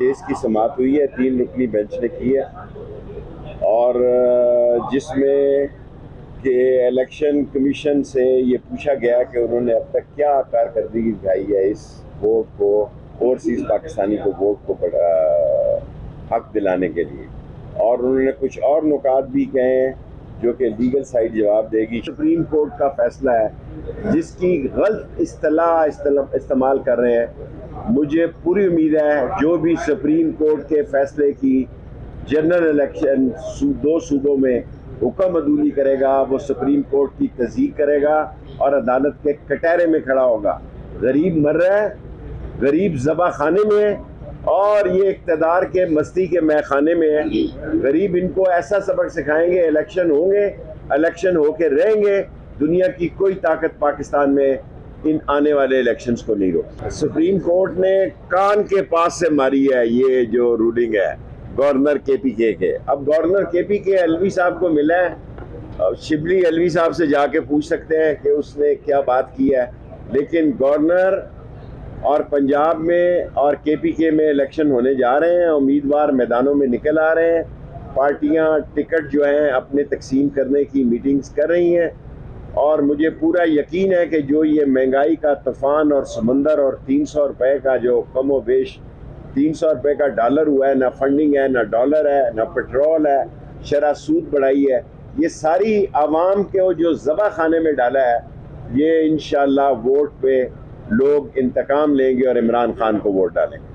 Case की समाअत हुई है, 3 रुकनी बेंच ने की है और जिसमें कि इलेक्शन कमीशन से ये पूछा गया कि उन्होंने अब तक क्या कारकर्दगी दिखाई है इस वोट को, ओवरसीज़ पाकिस्तानी को वोट को हक दिलाने के लिए, और उन्होंने कुछ और नुकात भी कहे हैं जो कि लीगल साइड जवाब देगी। सुप्रीम कोर्ट का फैसला है जिसकी गलत इस्तेमाल कर रहे हैं। मुझे पूरी उम्मीद है जो भी सुप्रीम कोर्ट के फैसले की जनरल इलेक्शन 2 सूबों में हुक्म अदूली करेगा, वो सुप्रीम कोर्ट की तस्दीक करेगा और अदालत के कटहरे में खड़ा होगा। गरीब मर रहा है, गरीब ज़बा खाने में है और ये इक़्तिदार के मस्ती के मैखाने में है। गरीब इनको ऐसा सबक सिखाएंगे, इलेक्शन होंगे, इलेक्शन होके रहेंगे, दुनिया की कोई ताकत पाकिस्तान में इन आने वाले इलेक्शंस को नहीं रोक। सुप्रीम कोर्ट ने कान के पास से मारी है ये जो रूलिंग है गवर्नर KPK के। अब गवर्नर KPK अलवी साहब को मिला है, शिबली अलवी साहब से जाके पूछ सकते हैं कि उसने क्या बात की है, लेकिन गवर्नर और पंजाब में और KPK में इलेक्शन होने जा रहे हैं, उम्मीदवार मैदानों में निकल आ रहे हैं, पार्टियां टिकट जो हैं अपने तकसीम करने की मीटिंग्स कर रही हैं और मुझे पूरा यकीन है कि जो ये महंगाई का तूफान और समंदर और 300 रुपये का जो कम व बेश 300 रुपये का डॉलर हुआ है, ना फंडिंग है, ना डॉलर है, ना पेट्रोल है, शरह सूद बढ़ाई है, ये सारी आवाम को जो ज़बा खाने में डाला है, ये इंशाअल्लाह वोट पे लोग इंतकाम लेंगे और इमरान खान को वोट डालेंगे।